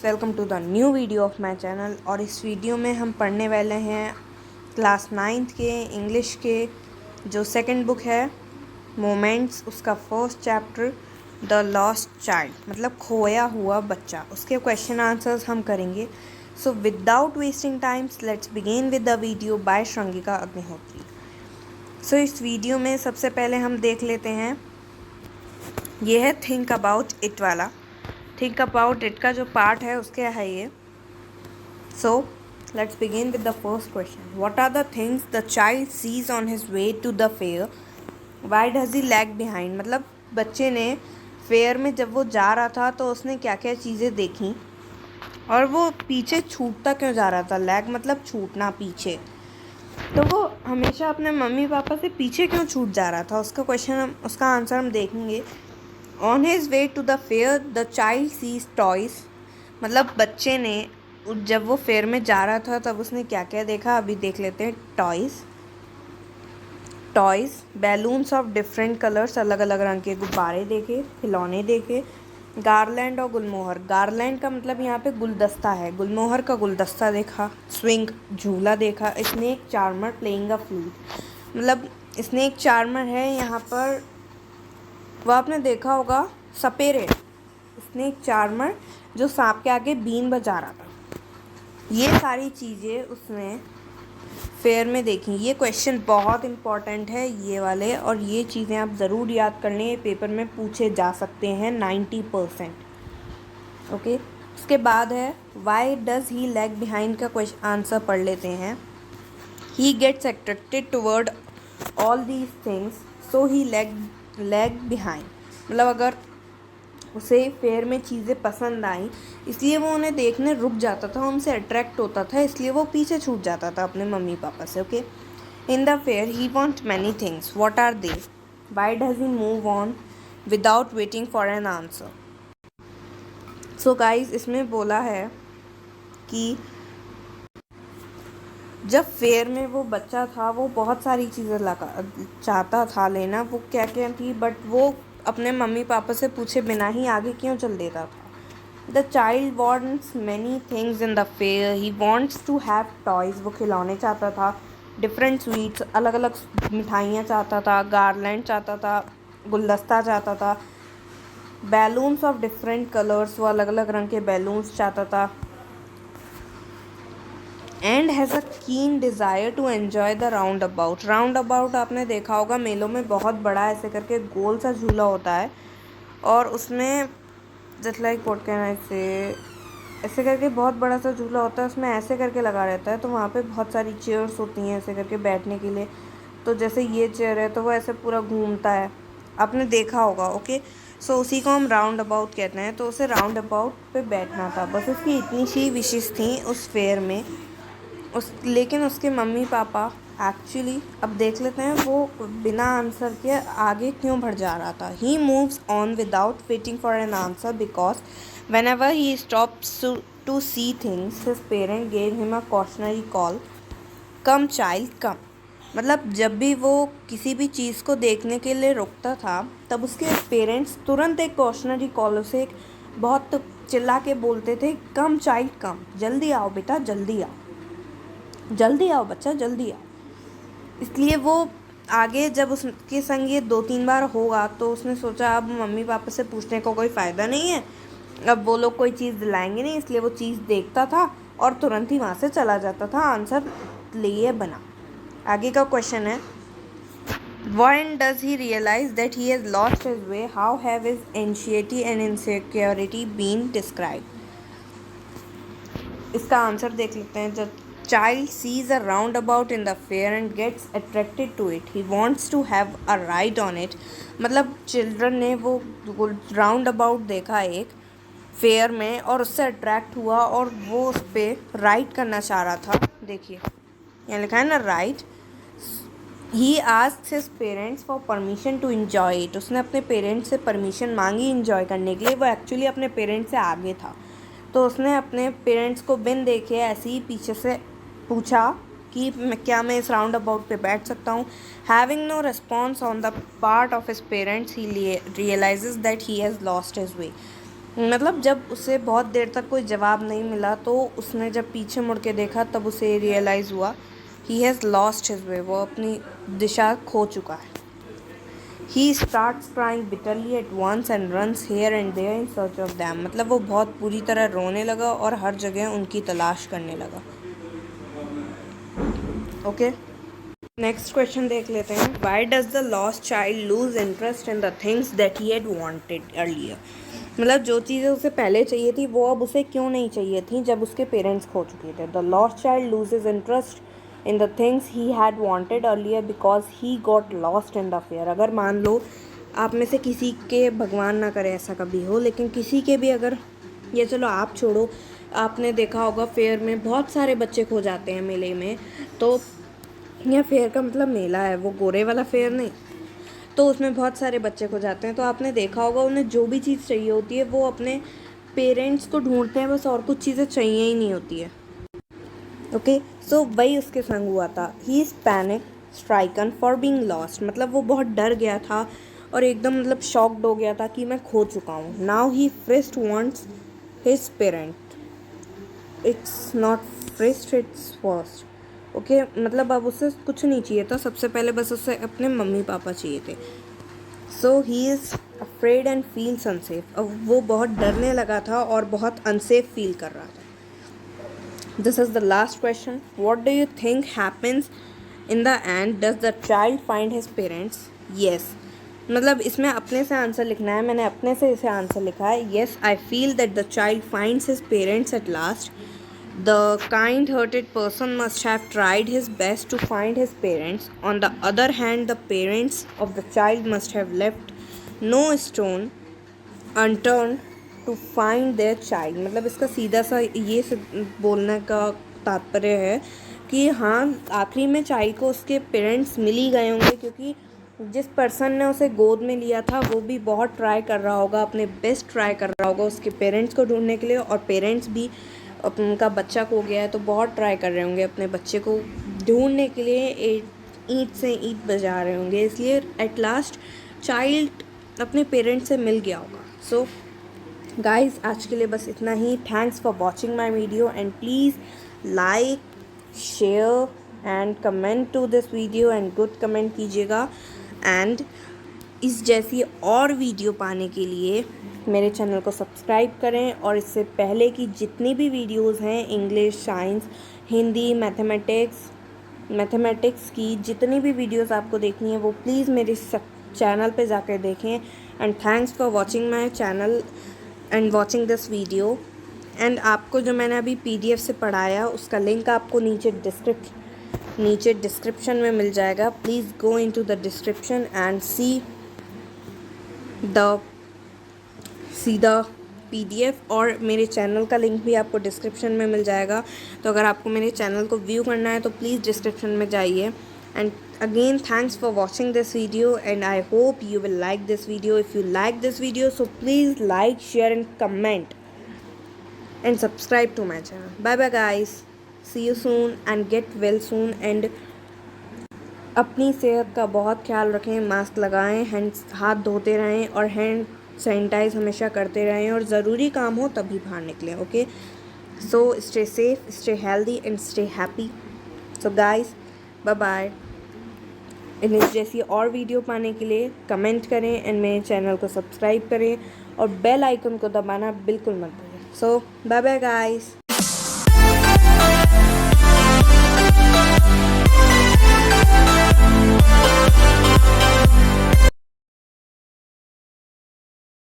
Welcome to the new video of my channel. और इस video में हम पढ़ने वाले हैं क्लास 9th के इंग्लिश के जो सेकंड बुक है मोमेंट्स, उसका first chapter the lost child मतलब खोया हुआ बच्चा। उसके क्वेश्चन आंसर्स हम करेंगे। So without wasting times let's begin with the video by Shringika Agnihotri. So इस वीडियो में सबसे पहले हम देख लेते हैं, ये है थिंक अबाउट इट वाला। थिंक अबाउट इट का जो पार्ट है उसके है ये। So let's begin with the first question. What are the things the child sees on his way to the fair, why does he lag behind. मतलब बच्चे ने फेयर में जब वो जा रहा था तो उसने क्या क्या चीज़ें देखी और वो पीछे छूटता क्यों जा रहा था। लैग मतलब छूटना, पीछे। तो वो हमेशा अपने मम्मी पापा से पीछे क्यों छूट जा रहा था, उसका आंसर हम देखेंगे। On his way to the fair the child sees toys, मतलब बच्चे ने जब वो फेयर में जा रहा था तब उसने क्या क्या देखा, अभी देख लेते हैं। Toys, balloons of different colours, अलग अलग रंग के गुब्बारे देखे, खिलौने देखे। गारलैंड और गुलमोहर, गारलैंड का मतलब यहाँ पे गुलदस्ता है, गुलमोहर का गुलदस्ता देखा। स्विंग, झूला देखा। Snake charmer playing a flute, मतलब स्नेक चार्मर है यहाँ पर, वो आपने देखा होगा सपेरे, स्नेक चार्मर जो सांप के आगे बीन बजा रहा था। ये सारी चीज़ें उसने फेयर में देखी। ये क्वेश्चन बहुत इंपॉर्टेंट है ये वाले, और ये चीज़ें आप ज़रूर याद कर लें, पेपर में पूछे जा सकते हैं 90%। ओके, उसके बाद है why does he lag behind का क्वेश्चन आंसर पढ़ लेते हैं। He gets attracted toward all these things so he lag behind, मतलब अगर उसे फेयर में चीज़ें पसंद आई इसलिए वो उन्हें देखने रुक जाता था, उनसे अट्रैक्ट होता था, इसलिए वो पीछे छूट जाता था अपने मम्मी पापा से। Okay, in the fair he want many things, what are they, why does he move on without waiting for an answer. So guys, इसमें बोला है कि जब फेयर में वो बच्चा था वो बहुत सारी चीज़ें चाहता था लेना, वो क्या क्या थी, बट वो अपने मम्मी पापा से पूछे बिना ही आगे क्यों चल देता था। The child wants many things in the fair, he wants to have toys, वो खिलौने चाहता था। डिफरेंट स्वीट्स, अलग अलग मिठाइयाँ चाहता था। गारलैंड चाहता था, गुलदस्ता चाहता था। बैलून्स ऑफ डिफरेंट कलर्स, वो अलग अलग रंग के बैलून्स चाहता था। And has a keen desire to enjoy the round about. Round about आपने देखा होगा मेलों में, बहुत बड़ा ऐसे करके गोल सा झूला होता है, और उसमें just like what can I से, ऐसे करके बहुत बड़ा सा झूला होता है, उसमें ऐसे करके लगा रहता है, तो वहाँ पे बहुत सारी चेयर्स होती हैं ऐसे करके बैठने के लिए। तो जैसे ये चेयर है तो वो ऐसे पूरा घूमता है, आपने देखा होगा। ओके, सो उसी को हम राउंड अबाउट कहते हैं। तो उसे राउंड अबाउट पे बैठना था, बस उसकी इतनी सी विशेष थी उस फेयर में। लेकिन उसके मम्मी पापा एक्चुअली, अब देख लेते हैं वो बिना आंसर के आगे क्यों बढ़ जा रहा था। He moves on without waiting for an answer because whenever he stops to see things his parent gave him a cautionary call, come child come. मतलब जब भी वो किसी भी चीज़ को देखने के लिए रुकता था तब उसके पेरेंट्स तुरंत एक कॉशनरी कॉल, उसे एक बहुत चिल्ला के बोलते थे, कम चाइल्ड कम, जल्दी आओ बेटा, जल्दी आओ, जल्दी आओ बच्चा, जल्दी आओ। इसलिए वो आगे जब उसके संग ये 2-3 बार होगा तो उसने सोचा अब मम्मी पापा से पूछने को कोई फ़ायदा नहीं है, अब वो लोग कोई चीज़ दिलाएंगे नहीं, इसलिए वो चीज़ देखता था और तुरंत ही वहाँ से चला जाता था आंसर लिए बना। आगे का क्वेश्चन है, when does he realize that he has lost his way, how have his anxiety and insecurity been described। इसका आंसर देख लेते हैं। जब child sees a roundabout in the fair and gets attracted to it, he wants to have a ride on it, मतलब children ने वो round about देखा एक फेयर में और उससे अट्रैक्ट हुआ और वो उस पर राइड करना चाह रहा था। देखिए यहाँ लिखा है ना, ride. He asks his parents for permission to enjoy it, उसने अपने पेरेंट्स से परमिशन मांगी इन्जॉय करने के लिए। वो एक्चुअली अपने पेरेंट्स से आगे था, तो उसने अपने पेरेंट्स को बिन देखे ऐसे ही पीछे से पूछा कि क्या मैं इस राउंड अबाउट पे बैठ सकता हूँ। Having no response on the part of his parents he realises that he has lost his way, मतलब जब उसे बहुत देर तक कोई जवाब नहीं मिला तो उसने जब पीछे मुड़ के देखा तब उसे रियलाइज़ हुआ he has lost his way, वो अपनी दिशा खो चुका है। He starts crying bitterly at once and runs here and there in search of them, मतलब वो बहुत बुरी तरह रोने लगा और हर जगह उनकी तलाश करने लगा। ओके, नेक्स्ट क्वेश्चन देख लेते हैं। Why does the lost child loose interest in the things that he had wanted earlier, मतलब जो चीज़ें उसे पहले चाहिए थी वो अब उसे क्यों नहीं चाहिए थी जब उसके पेरेंट्स खो चुके थे। The lost child loses interest in the things he had wanted earlier because he got lost in the fair. अगर मान लो आप में से किसी के, भगवान ना करे ऐसा कभी हो, लेकिन किसी के भी अगर, ये चलो आप छोड़ो, आपने देखा होगा फेयर में बहुत सारे बच्चे खो जाते हैं मेले में, तो यह फेयर का मतलब मेला है, वो गोरे वाला फेयर नहीं, तो उसमें बहुत सारे बच्चे खो जाते हैं। तो आपने देखा होगा उन्हें जो भी चीज़ चाहिए होती है वो अपने पेरेंट्स को ढूंढते हैं बस, और कुछ चीज़ें चाहिए ही नहीं होती है। ओके, सो वही उसके संग हुआ था। He is panic stricken for being lost, मतलब वो बहुत डर गया था और एकदम मतलब शॉक्ड हो गया था कि मैं खो चुका हूँ। Now he first wants his parent, it's not first, it's first. Okay, मतलब अब उसे कुछ नहीं चाहिए था, सबसे पहले बस उसे अपने मम्मी पापा चाहिए थे। So he is afraid and feels unsafe, अब वो बहुत डरने लगा था और बहुत अनसेफ फील कर रहा था। This is the last question. What do you think happens in the end, does the child find his parents? Yes, मतलब इसमें अपने से आंसर लिखना है, मैंने अपने से इसे आंसर लिखा है। Yes, I feel that the child finds his parents at last. The kind-hearted person must have tried his best to find his parents. On the other hand, the parents of the child must have left no stone unturned to find their child. मतलब इसका सीधा सा ये बोलने का तात्पर्य है कि हाँ, आखिरी में चाइल्ड को उसके पेरेंट्स मिल ही गए होंगे, क्योंकि जिस पर्सन ने उसे गोद में लिया था वो भी बहुत ट्राई कर रहा होगा, अपने बेस्ट ट्राई कर रहा होगा उसके पेरेंट्स को ढूंढने के लिए, और पेरेंट्स भी उनका बच्चा खो गया है तो बहुत ट्राई कर रहे होंगे अपने बच्चे को ढूंढने के लिए, ईंट से ईंट बजा रहे होंगे, इसलिए एट लास्ट चाइल्ड अपने पेरेंट्स से मिल गया होगा। सो गाइस, आज के लिए बस इतना ही। Thanks for watching my video and please like, share and comment to this video and good comment कीजिएगा। एंड इस जैसी और वीडियो पाने के लिए मेरे चैनल को सब्सक्राइब करें, और इससे पहले की जितनी भी वीडियोस हैं, इंग्लिश, साइंस, हिंदी, मैथमेटिक्स की जितनी भी वीडियोस आपको देखनी है वो प्लीज़ मेरे चैनल पे जाकर देखें। And thanks for watching my channel and watching this video. And आपको जो मैंने अभी PDF से पढ़ाया उसका लिंक आपको नीचे डिस्क्रिप्शन में मिल जाएगा। Please go into the description and see the PDF, और मेरे चैनल का लिंक भी आपको डिस्क्रिप्शन में मिल जाएगा। तो अगर आपको मेरे चैनल को व्यू करना है तो प्लीज़ डिस्क्रिप्शन में जाइए। And again thanks for watching this video and I hope you will like this video. If you like this video, so please like, share and comment and subscribe to my channel. Bye bye guys. See you soon and get well soon. And अपनी सेहत का बहुत ख्याल रखें, mask लगाएं, हाथ धोते रहें और हैंड सैनिटाइज हमेशा करते रहें, और ज़रूरी काम हो तभी बाहर निकलें. Okay, so stay safe, stay healthy and stay happy. So guys, bye bye. इस जैसी और वीडियो पाने के लिए कमेंट करें एंड मेरे चैनल को सब्सक्राइब करें और बेल आइकन को दबाना बिल्कुल मत भूलें. सो बाय बाय गाइस.